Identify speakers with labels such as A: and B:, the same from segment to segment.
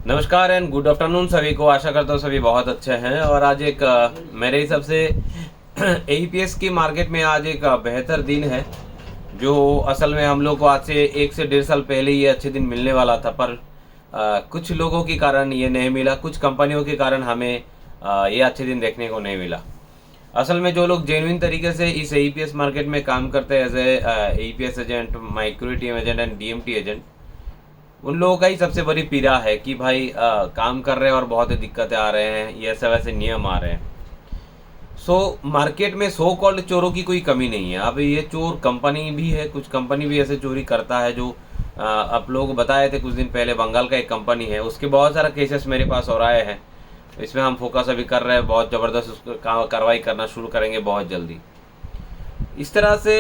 A: नमस्कार and good afternoon सभी को। आशा करता हूँ सभी बहुत अच्छे हैं। और आज एक मेरे हिसाब से एईपीएस की मार्केट में आज एक बेहतर दिन है, जो असल में हम लोग को आज से 1 से 1.5 साल पहले ये अच्छे दिन मिलने वाला था, पर कुछ लोगों के कारण ये नहीं मिला, कुछ कंपनियों के कारण हमें ये अच्छे दिन देखने को नहीं मिला। असल में जो लोग जेन्युइन तरीके से इस एईपीएस मार्केट में काम करते हैं as AEPS agent, micro ATM agent and DMT agent, उन लोगों का ही सबसे बड़ी पीड़ा है कि भाई काम कर रहे हैं और बहुत ही दिक्कतें आ रहे हैं, ये ऐसे वैसे नियम आ रहे हैं। मार्केट में सो कॉल्ड चोरों की कोई कमी नहीं है। अब ये चोर कंपनी भी है, कुछ कंपनी भी ऐसे चोरी करता है जो आप लोग बताए थे कुछ दिन पहले, बंगाल का एक कंपनी है, उसके बहुत सारा केसेस मेरे पास और आए हैं। इसमें हम फोकस अभी कर रहे हैं, बहुत ज़बरदस्त उसको कार्रवाई करना शुरू करेंगे बहुत जल्दी। इस तरह से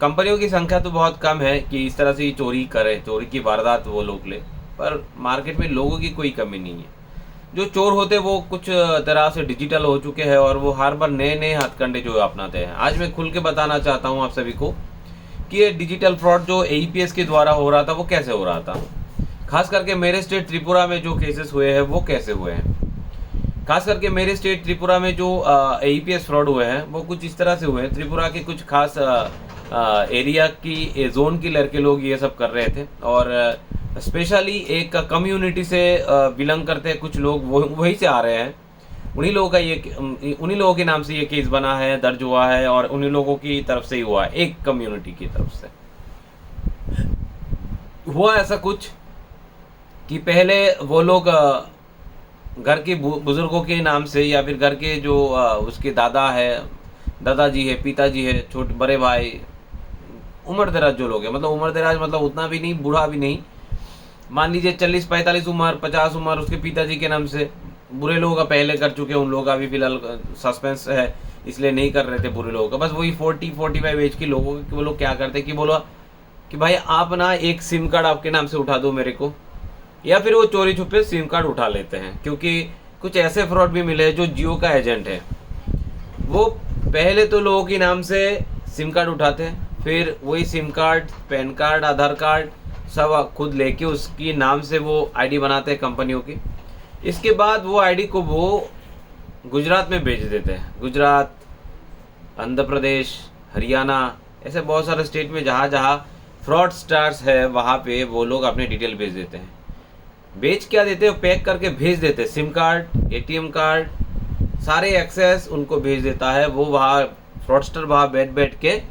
A: कंपनियों की संख्या तो बहुत कम है कि इस तरह से चोरी करें, चोरी की वारदात वो लोग ले, पर मार्केट में लोगों की कोई कमी नहीं है। जो चोर होते वो कुछ तरह से डिजिटल हो चुके हैं और वो हर बार नए नए हथकंडे जो अपनाते हैं। आज मैं खुल के बताना चाहता हूँ आप सभी को कि ये डिजिटल फ्रॉड जो एईपीएस के द्वारा हो रहा था वो कैसे हो रहा था। खास करके मेरे स्टेट त्रिपुरा में जो केसेस हुए हैं वो कैसे हुए हैं। खास करके मेरे स्टेट त्रिपुरा में जो एईपीएस फ्रॉड हुए हैं वो कुछ इस तरह से हुए हैं। त्रिपुरा के कुछ खास एरिया की जोन के लड़के लोग ये सब कर रहे थे, और स्पेशली एक कम्युनिटी से बिलोंग करते हैं कुछ लोग, वो वहीं से आ रहे हैं। उन्हीं लोगों के नाम से ये केस बना है, दर्ज हुआ है, और उन्हीं लोगों की तरफ से ही हुआ है, एक कम्युनिटी की तरफ से हुआ ऐसा कुछ कि पहले वो लोग घर के बुजुर्गों के नाम से, या फिर घर के जो उसके दादाजी है, पिताजी है, छोटे बड़े भाई, उम्र दराज जो लोग हैं, मतलब उम्र दराज मतलब उतना भी नहीं, बूढ़ा भी नहीं, मान लीजिए 40-45 उम्र, 50 उम्र, उसके पिताजी के नाम से बुरे लोगों का पहले कर चुके हैं। उन लोगों का भी फिलहाल सस्पेंस है, इसलिए नहीं कर रहे थे बुरे लोगों का। बस वही 40-45 एज के लोगों के वो लोग क्या करते कि बोलो कि भाई आप ना एक सिम कार्ड आपके नाम से उठा दो मेरे को, या फिर वो चोरी छुपे सिम कार्ड उठा लेते हैं। क्योंकि कुछ ऐसे फ्रॉड भी मिले हैं जो जियो का एजेंट है, वो पहले तो लोगों के नाम से सिम कार्ड उठाते हैं, फिर वही सिम कार्ड, पैन कार्ड, आधार कार्ड सब खुद लेके उसकी नाम से वो आईडी बनाते हैं कंपनियों की। इसके बाद वो आईडी को वो गुजरात में भेज देते हैं। गुजरात, आंध्र प्रदेश, हरियाणा, ऐसे बहुत सारे स्टेट में जहाँ जहाँ फ्रॉड स्टार्स है वहाँ पे वो लोग अपने डिटेल भेज देते हैं। बेच क्या देते हैं, पैक करके भेज देते हैं। सिम कार्ड, एटीएम कार्ड, सारे एक्सेस उनको भेज देता है। वो वहाँ फ्रॉडस्टर वहाँ बैठ के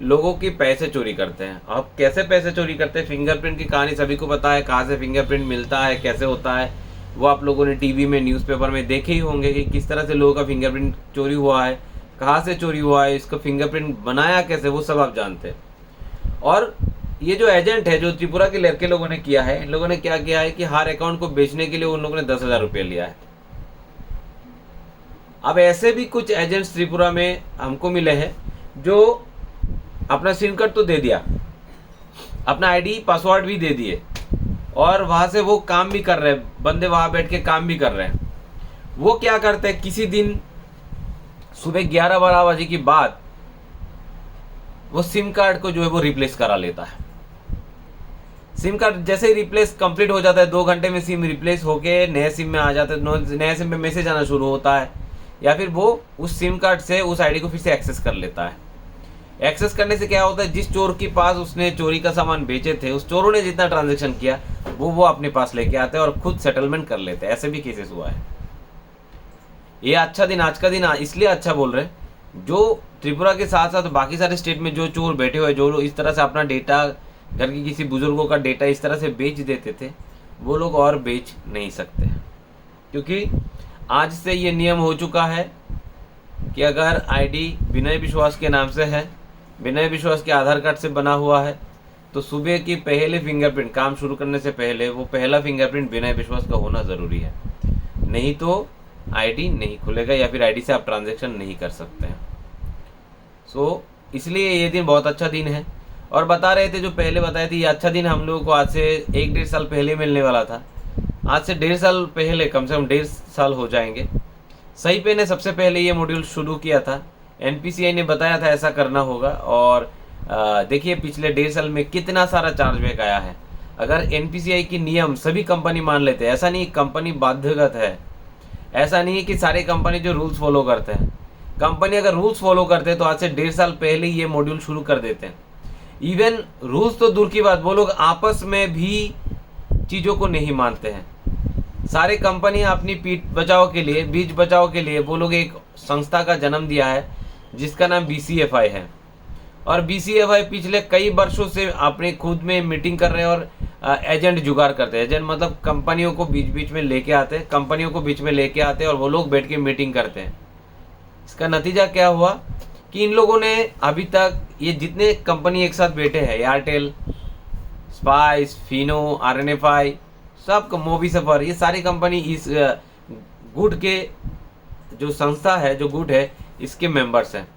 A: लोगों की पैसे चोरी करते हैं। अब कैसे पैसे चोरी करते हैं, फिंगरप्रिंट की कहानी सभी को पता है, कहाँ से फिंगरप्रिंट मिलता है, कैसे होता है, वो आप लोगों ने टीवी में, न्यूज़पेपर में देखे ही होंगे कि किस तरह से लोगों का फिंगरप्रिंट चोरी हुआ है, कहाँ से चोरी हुआ है, इसका फिंगरप्रिंट बनाया कैसे, वो सब आप जानते हैं। और ये जो एजेंट है, जो त्रिपुरा के लड़के लोगों ने किया है, इन लोगों ने क्या किया है कि हर अकाउंट को बेचने के लिए उन लोगों ने 10,000 रुपये लिया है। अब ऐसे भी कुछ एजेंट्स त्रिपुरा में हमको मिले हैं जो अपना सिम कार्ड तो दे दिया, अपना आईडी पासवर्ड भी दे दिए, और वहाँ से वो काम भी कर रहे हैं, बंदे वहाँ बैठ के काम भी कर रहे हैं। वो क्या करते हैं, किसी दिन सुबह 11-12 बजे के बाद वो सिम कार्ड को जो है वो रिप्लेस करा लेता है। सिम कार्ड जैसे ही रिप्लेस कंप्लीट हो जाता है, 2 घंटे में सिम रिप्लेस होके नए सिम में आ जाता है, नए सिम में मैसेज आना शुरू होता है, या फिर वो उस सिम कार्ड से उस आईडी को फिर से एक्सेस कर लेता है। एक्सेस करने से क्या होता है, जिस चोर के पास उसने चोरी का सामान बेचे थे, उस चोरों ने जितना ट्रांजैक्शन किया वो अपने पास लेके आते हैं और खुद सेटलमेंट कर लेते हैं। ऐसे भी केसेस हुआ है। ये अच्छा दिन, आज का दिन इसलिए अच्छा बोल रहे हैं, जो त्रिपुरा के साथ साथ बाकी सारे स्टेट में जो चोर बैठे हुए, जो लोग इस तरह से अपना डेटा, घर के किसी बुजुर्गों का डेटा इस तरह से बेच देते थे, वो लोग और बेच नहीं सकते। क्योंकि आज से ये नियम हो चुका है कि अगर आईडी विनय विश्वास के नाम से है, विनय विश्वास के आधार कार्ड से बना हुआ है, तो सुबह की पहले फिंगरप्रिंट, काम शुरू करने से पहले वो पहला फिंगरप्रिंट विनय विश्वास का होना ज़रूरी है। नहीं तो आईडी नहीं खुलेगा, या फिर आईडी से आप ट्रांजैक्शन नहीं कर सकते हैं। इसलिए ये दिन बहुत अच्छा दिन है। और बता रहे थे, जो पहले बताए थे, ये अच्छा दिन हम लोगों को आज से 1-1.5 साल पहले मिलने वाला था। आज से 1.5 साल पहले, कम से कम 1.5 साल हो जाएंगे। सही पे ने सबसे पहले ये मॉड्यूल शुरू किया था, एनपीसीआई ने बताया था ऐसा करना होगा, और देखिए पिछले 1.5 साल में कितना सारा चार्जबैक आया है। अगर एनपीसीआई की नियम सभी कंपनी मान लेते हैं, ऐसा नहीं कंपनी बाध्यगत है, ऐसा नहीं है कि सारे कंपनी जो रूल्स फॉलो करते हैं, कंपनी अगर रूल्स फॉलो करते हैं तो आज से 1.5 साल पहले ये मॉड्यूल शुरू कर देते हैं। इवन रूल्स तो दूर की बात, वो लोग आपस में भी चीज़ों को नहीं मानते हैं। सारे कंपनी अपनी पीठ बचाव के लिए, बीज बचाव के लिए वो लोग एक संस्था का जन्म दिया है जिसका नाम BCFI है। और BCFI पिछले कई वर्षों से अपने खुद में मीटिंग कर रहे हैं और एजेंट जुगाड़ करते हैं। एजेंट मतलब कंपनियों को बीच बीच में लेके आते हैं, कंपनियों को बीच में लेके आते हैं और वो लोग बैठ के मीटिंग करते हैं। इसका नतीजा क्या हुआ कि इन लोगों ने अभी तक ये जितने कंपनी एक साथ बैठे हैं, एयरटेल, स्पाइस, फिनो, RNFI, सब मोबी सफर, ये सारी कंपनी इस गुड के जो संस्था है, जो गुड है, इसके मेंबर्स हैं।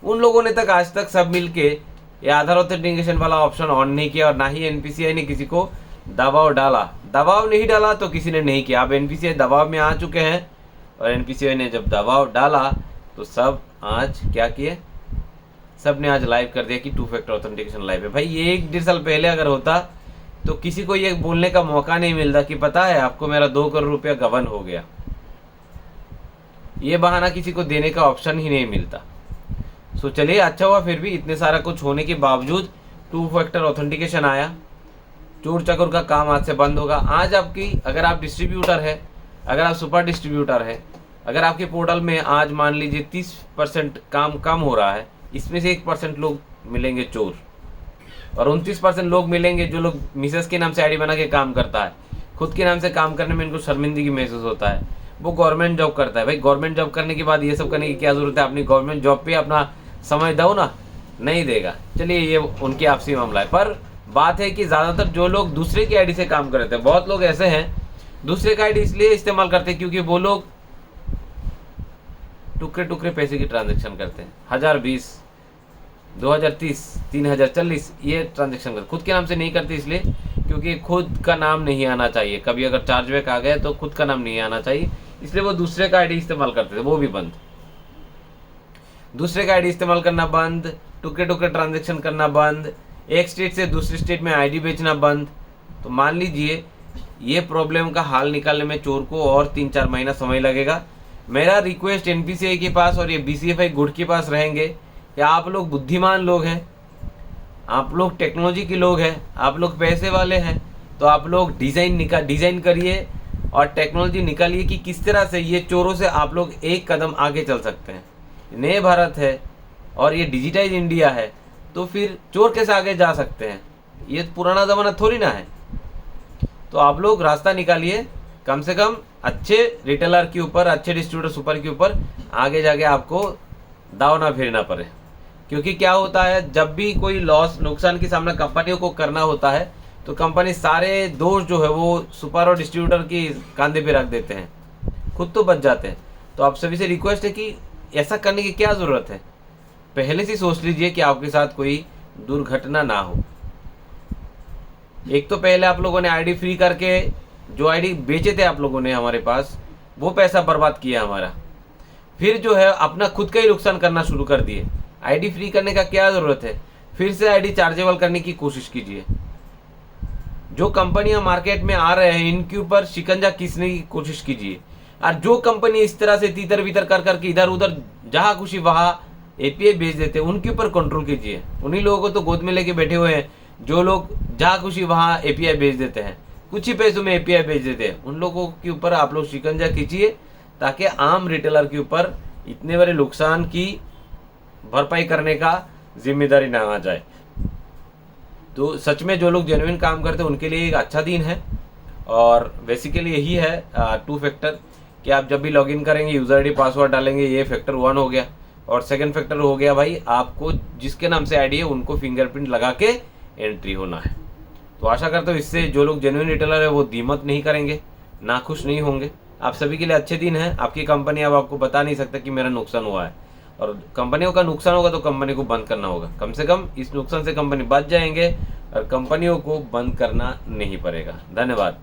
A: उन लोगों ने तक आज तक सब मिलके ये आधार ऑथेंटिकेशन वाला ऑप्शन ऑन नहीं किया और ना ही एनपीसीआई ने किसी को दबाव डाला। दबाव नहीं डाला तो किसी ने नहीं किया। अब एनपीसीआई दबाव में आ चुके हैं और एनपीसीआई ने जब दबाव डाला तो सब आज क्या किए, सब ने आज लाइव कर दिया कि 2 फैक्टर ऑथेंटिकेशन लाइव है। भाई ये 1.5 साल पहले अगर होता तो किसी को ये बोलने का मौका नहीं मिलता कि पता है आपको मेरा 2 करोड़ रुपया गबन हो गया। ये बहाना किसी को देने का ऑप्शन ही नहीं मिलता। सो चलिए, अच्छा हुआ फिर भी इतने सारा कुछ होने के बावजूद 2 फैक्टर ऑथेंटिकेशन आया। चोर चकोर का काम आज से बंद होगा। आज आपकी, अगर आप डिस्ट्रीब्यूटर है, अगर आप सुपर डिस्ट्रीब्यूटर है, अगर आपके पोर्टल में आज मान लीजिए 30% काम कम हो रहा है, इसमें से 1% लोग मिलेंगे चोर और 29% लोग मिलेंगे जो लोग मिसेस के नाम से आईडी बना के काम करता है। खुद के नाम से काम करने में इनको शर्मिंदगी महसूस होता है। वो गवर्नमेंट जॉब करता है। भाई गवर्नमेंट जॉब करने के बाद ये सब करने की क्या जरूरत है? अपनी गवर्नमेंट जॉब पे अपना समय दो ना, नहीं देगा। चलिए ये उनकी आपसी मामला है। पर बात है कि ज़्यादातर जो लोग दूसरे की आईडी से काम कर रहे थे, बहुत लोग ऐसे हैं दूसरे का आईडी इसलिए इस्तेमाल करते हैं क्योंकि वो लोग टुकड़े टुकड़े पैसे की ट्रांजैक्शन करते हैं। 1020, 2030, 3040 ये ट्रांजैक्शन करते, खुद के नाम से नहीं करते इसलिए क्योंकि खुद का नाम नहीं आना चाहिए। कभी अगर चार्जबैक आ गए तो खुद का नाम नहीं आना चाहिए, इसलिए वो दूसरे का आईडी इस्तेमाल करते थे। वो भी बंद, दूसरे का आईडी इस्तेमाल करना बंद, टुकड़े टुकड़े ट्रांजैक्शन करना बंद, एक स्टेट से दूसरी स्टेट में आईडी बेचना बंद। तो मान लीजिए ये प्रॉब्लम का हल निकालने में चोर को और 3-4 महीना समय लगेगा। मेरा रिक्वेस्ट एनपीसीआई के पास और ये बीसीएफआई गुड के पास रहेंगे कि आप लोग बुद्धिमान लोग हैं, आप लोग टेक्नोलॉजी के लोग हैं, आप लोग पैसे वाले हैं, तो आप लोग डिज़ाइन करिए और टेक्नोलॉजी निकालिए कि किस तरह से ये चोरों से आप लोग एक कदम आगे चल सकते हैं। नए भारत है और ये डिजिटाइज इंडिया है, तो फिर चोर कैसे आगे जा सकते हैं? ये पुराना ज़माना थोड़ी ना है। तो आप लोग रास्ता निकालिए, कम से कम अच्छे रिटेलर के ऊपर, अच्छे डिस्ट्रीब्यूटर सुपर के ऊपर आगे जाके आपको दाव ना फेरना पड़े। क्योंकि क्या होता है, जब भी कोई नुकसान की सामना कंपनियों को करना होता है तो कंपनी सारे दोष जो है वो सुपर और डिस्ट्रीब्यूटर की कंधे पे रख देते हैं, खुद तो बच जाते हैं। तो आप सभी से रिक्वेस्ट है कि ऐसा करने की क्या ज़रूरत है? पहले से सोच लीजिए कि आपके साथ कोई दुर्घटना ना हो। एक तो पहले आप लोगों ने आईडी फ्री करके जो आईडी बेचे थे आप लोगों ने हमारे पास, वो पैसा बर्बाद किया हमारा। फिर जो है अपना खुद का ही नुकसान करना शुरू कर दिए। आईडी फ्री करने का क्या ज़रूरत है? फिर से आईडी चार्जेबल करने की कोशिश कीजिए। जो कंपनियां मार्केट में आ रहे हैं इनके ऊपर शिकंजा खींचने की कोशिश कीजिए। और जो कंपनी इस तरह से तीतर बीतर कर करके इधर उधर जहाँ खुशी वहाँ एपीआई बेच देते हैं, उनके ऊपर कंट्रोल कीजिए। उन्हीं लोगों को तो गोद में लेके बैठे हुए हैं जो लोग जहाँ खुशी वहाँ एपीआई बेच देते हैं, कुछ ही पैसों में एपीआई बेच देते हैं। उन लोगों के ऊपर आप लोग शिकंजा खींचिए ताकि आम रिटेलर के ऊपर इतने बड़े नुकसान की भरपाई करने का जिम्मेदारी ना आ जाए। तो सच में जो लोग जेन्युइन काम करते हैं उनके लिए एक अच्छा दिन है। और बेसिकली यही है 2 फैक्टर कि आप जब भी लॉगिन करेंगे यूज़र आईडी पासवर्ड डालेंगे, ये फैक्टर 1 हो गया। और सेकंड फैक्टर हो गया भाई, आपको जिसके नाम से आईडी है उनको फिंगरप्रिंट लगा के एंट्री होना है। तो आशा करता हूँ इससे जो लोग जेन्युइन रिटेलर है वो दीमत नहीं करेंगे, नाखुश नहीं होंगे। आप सभी के लिए अच्छे दिन है। आपकी कंपनी अब आपको बता नहीं सकता कि मेरा नुकसान हुआ है, और कंपनियों का नुकसान होगा तो कंपनी को बंद करना होगा। कम से कम इस नुकसान से कंपनी बच जाएंगे और कंपनियों को बंद करना नहीं पड़ेगा। धन्यवाद।